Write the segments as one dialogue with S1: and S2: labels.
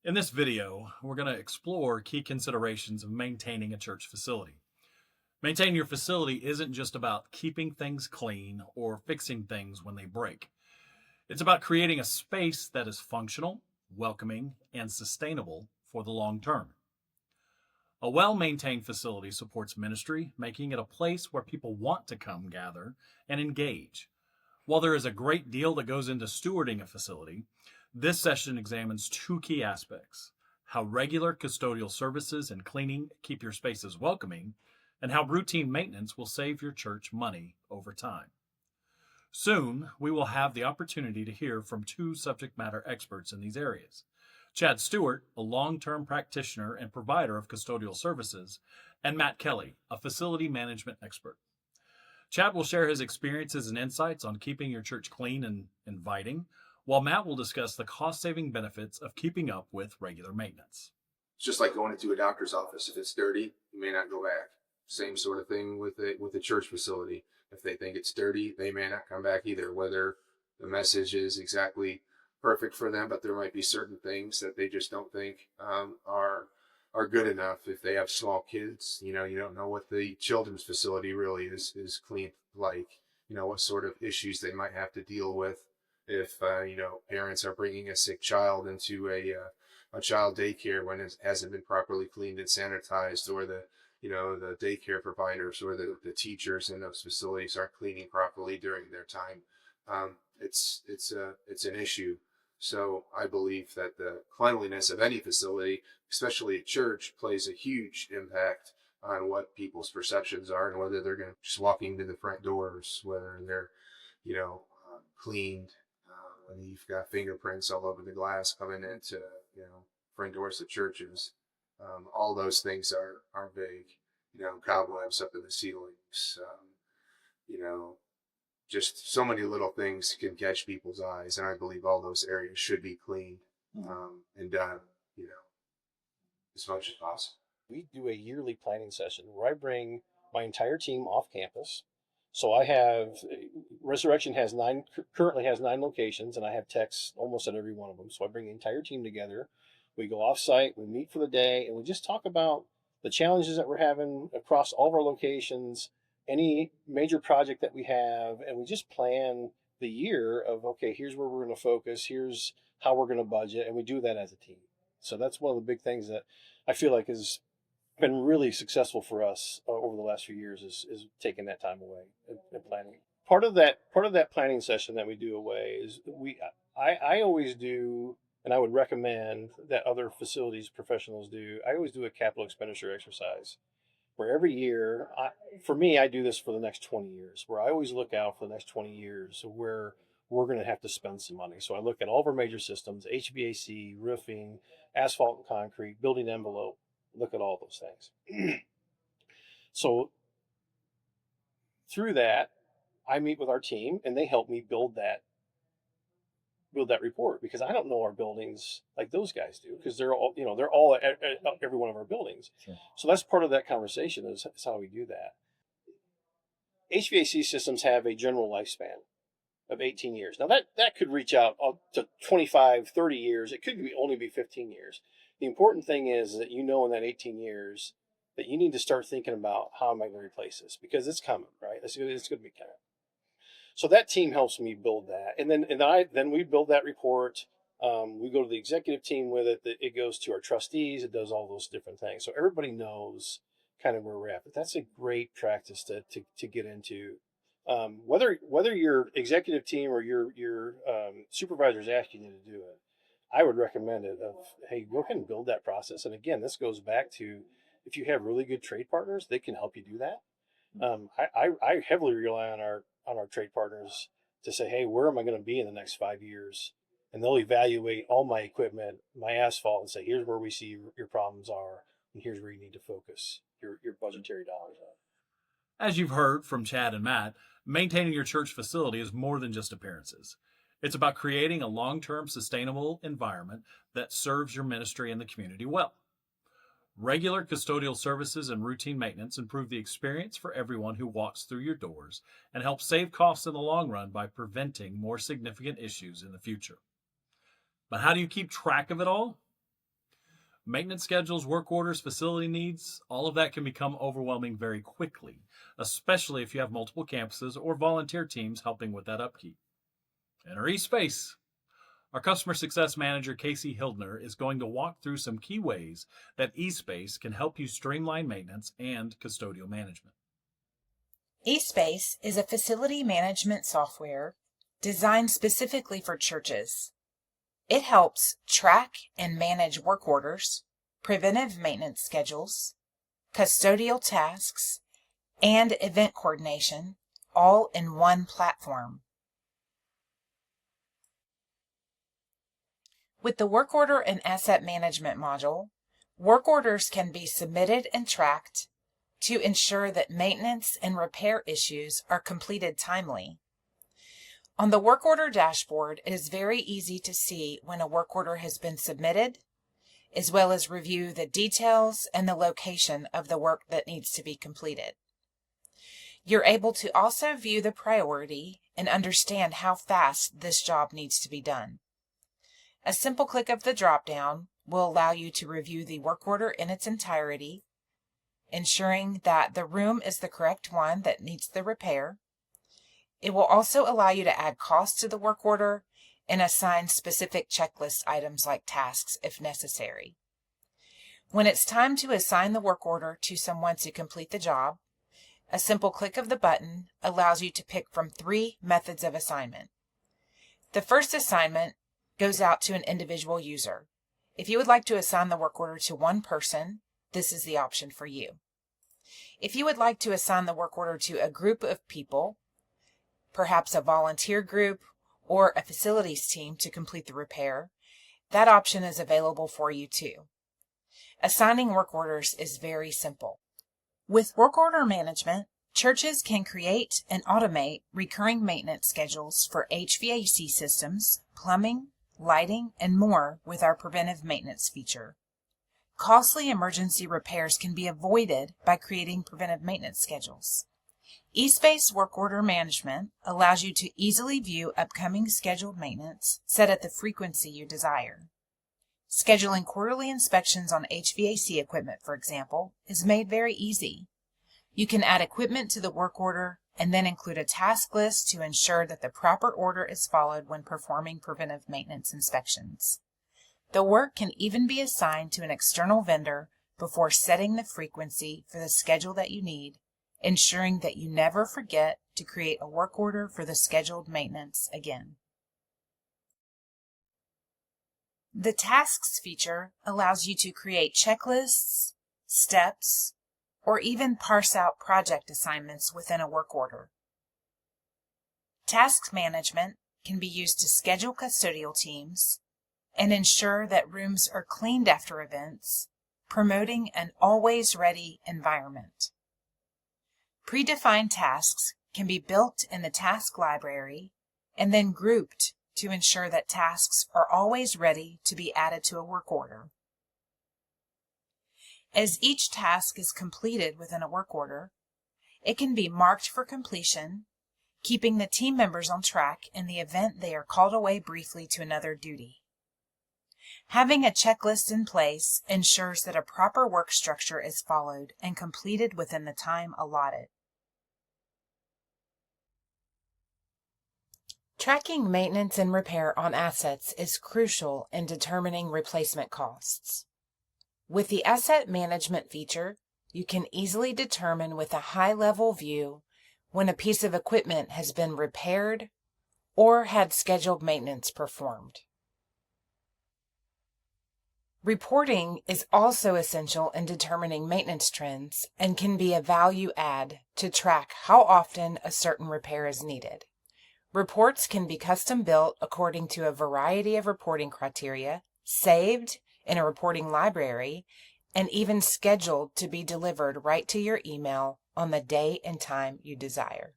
S1: In this video, we're going to explore key considerations of maintaining a church facility. Maintaining your facility isn't just about keeping things clean or fixing things when they break. It's about creating a space that is functional, welcoming, and sustainable for the long term. A well-maintained facility supports ministry, making it a place where people want to come gather and engage. While there is a great deal that goes into stewarding a facility, this session examines two key aspects: how regular custodial services and cleaning keep your spaces welcoming, and how routine maintenance will save your church money over time. Soon, we will have the opportunity to hear from two subject matter experts in these areas. Chad Stewart, a long-term practitioner and provider of custodial services, and Matt Kelly, a facility management expert. Chad will share his experiences and insights on keeping your church clean and inviting, while Matt will discuss the cost-saving benefits of keeping up with regular maintenance.
S2: It's just like going into a doctor's office. If it's dirty, you may not go back. Same sort of thing with a church facility. If they think it's dirty, they may not come back either, whether the message is exactly perfect for them, but there might be certain things that they just don't think are good enough. If they have small kids, you don't know what the children's facility really is clean like, what sort of issues they might have to deal with. If parents are bringing a sick child into a child daycare when it hasn't been properly cleaned and sanitized, or the daycare providers or the teachers in those facilities aren't cleaning properly during their time, it's an issue. So I believe that the cleanliness of any facility, especially a church, plays a huge impact on what people's perceptions are and whether they're going to just walking to the front doors, whether they're cleaned. When you've got fingerprints all over the glass coming into front doors of churches, all those things are big. Cobwebs up in the ceilings. Just so many little things can catch people's eyes, and I believe all those areas should be cleaned and done, as much as possible.
S3: We do a yearly planning session where I bring my entire team off campus. So I have Resurrection currently has 9 locations, and I have techs almost at every one of them. So I bring the entire team together. We go off site, we meet for the day, and we just talk about the challenges that we're having across all of our locations, any major project that we have, and we just plan the year of, okay, here's where we're going to focus, here's how we're going to budget, and we do that as a team. So that's one of the big things that I feel like has been really successful for us over the last few years is taking that time away and planning. Part of that planning session that we do away is I always do, and I would recommend that other facilities professionals do. I always do a capital expenditure exercise where every year, for me, I do this for the next 20 years, where I always look out for the next 20 years where we're going to have to spend some money. So I look at all of our major systems: HVAC, roofing, asphalt and concrete, building envelope. Look at all those things. So through that, I meet with our team and they help me build that report, because I don't know our buildings like those guys do, because they're all at every one of our buildings.
S1: Sure.
S3: So that's part of that conversation is how we do that. HVAC systems have a general lifespan of 18 years. Now that could reach out to 25, 30 years. It could only be 15 years. The important thing is that in that 18 years that you need to start thinking about, how am I going to replace this? Because it's coming, right? It's going to be coming. So that team helps me build that. And then we build that report. We go to the executive team with it. It goes to our trustees. It does all those different things. So everybody knows kind of where we're at. But that's a great practice to get into. Whether your executive team or your supervisors asking you to do it, I would recommend it hey, go ahead and build that process. And again, this goes back to, if you have really good trade partners, they can help you do that. I heavily rely on our trade partners to say, hey, where am I going to be in the next 5 years? And they'll evaluate all my equipment, my asphalt, and say, here's where we see your problems are, and here's where you need to focus your budgetary dollars on.
S1: As you've heard from Chad and Matt, maintaining your church facility is more than just appearances. It's about creating a long-term sustainable environment that serves your ministry and the community well. Regular custodial services and routine maintenance improve the experience for everyone who walks through your doors and help save costs in the long run by preventing more significant issues in the future. But how do you keep track of it all? Maintenance schedules, work orders, facility needs, all of that can become overwhelming very quickly, especially if you have multiple campuses or volunteer teams helping with that upkeep. Enter eSpace. Our customer success manager, Casey Hildner, is going to walk through some key ways that eSpace can help you streamline maintenance and custodial management.
S4: eSpace is a facility management software designed specifically for churches. It helps track and manage work orders, preventive maintenance schedules, custodial tasks, and event coordination, all in one platform. With the work order and asset management module, work orders can be submitted and tracked to ensure that maintenance and repair issues are completed timely. On the work order dashboard, it is very easy to see when a work order has been submitted, as well as review the details and the location of the work that needs to be completed. You're able to also view the priority and understand how fast this job needs to be done. A simple click of the drop-down will allow you to review the work order in its entirety, ensuring that the room is the correct one that needs the repair. It will also allow you to add costs to the work order and assign specific checklist items like tasks if necessary. When it's time to assign the work order to someone to complete the job, a simple click of the button allows you to pick from 3 methods of assignment. The first assignment goes out to an individual user. If you would like to assign the work order to one person, this is the option for you. If you would like to assign the work order to a group of people, perhaps a volunteer group or a facilities team to complete the repair, that option is available for you too. Assigning work orders is very simple. With work order management, churches can create and automate recurring maintenance schedules for HVAC systems, plumbing, lighting, and more with our preventive maintenance feature. Costly emergency repairs can be avoided by creating preventive maintenance schedules. eSpace Work Order Management allows you to easily view upcoming scheduled maintenance set at the frequency you desire. Scheduling quarterly inspections on HVAC equipment, for example, is made very easy. You can add equipment to the work order and then include a task list to ensure that the proper order is followed when performing preventive maintenance inspections. The work can even be assigned to an external vendor before setting the frequency for the schedule that you need, ensuring that you never forget to create a work order for the scheduled maintenance again. The Tasks feature allows you to create checklists, steps, or even parse out project assignments within a work order. Task management can be used to schedule custodial teams and ensure that rooms are cleaned after events, promoting an always-ready environment. Predefined tasks can be built in the task library and then grouped to ensure that tasks are always ready to be added to a work order. As each task is completed within a work order, it can be marked for completion, keeping the team members on track in the event they are called away briefly to another duty. Having a checklist in place ensures that a proper work structure is followed and completed within the time allotted. Tracking maintenance and repair on assets is crucial in determining replacement costs. With the asset management feature, you can easily determine with a high-level view when a piece of equipment has been repaired or had scheduled maintenance performed. Reporting is also essential in determining maintenance trends and can be a value add to track how often a certain repair is needed. Reports can be custom built according to a variety of reporting criteria, saved in a reporting library, and even scheduled to be delivered right to your email on the day and time you desire.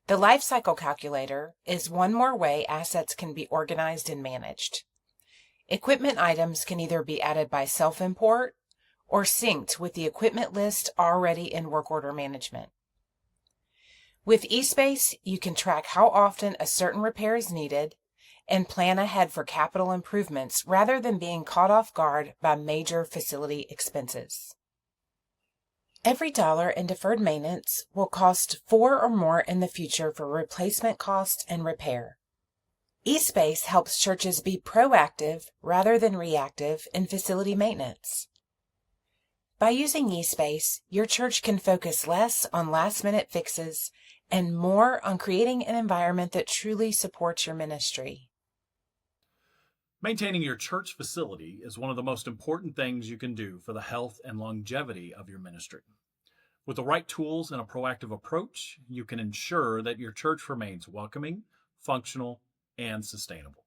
S4: The Lifecycle Calculator is one more way assets can be organized and managed. Equipment items can either be added by self-import or synced with the equipment list already in work order management. With eSpace, you can track how often a certain repair is needed and plan ahead for capital improvements rather than being caught off guard by major facility expenses. Every dollar in deferred maintenance will cost 4 or more in the future for replacement cost and repair. eSpace helps churches be proactive rather than reactive in facility maintenance. By using eSpace, your church can focus less on last-minute fixes and more on creating an environment that truly supports your ministry.
S1: Maintaining your church facility is one of the most important things you can do for the health and longevity of your ministry. With the right tools and a proactive approach, you can ensure that your church remains welcoming, functional, and sustainable.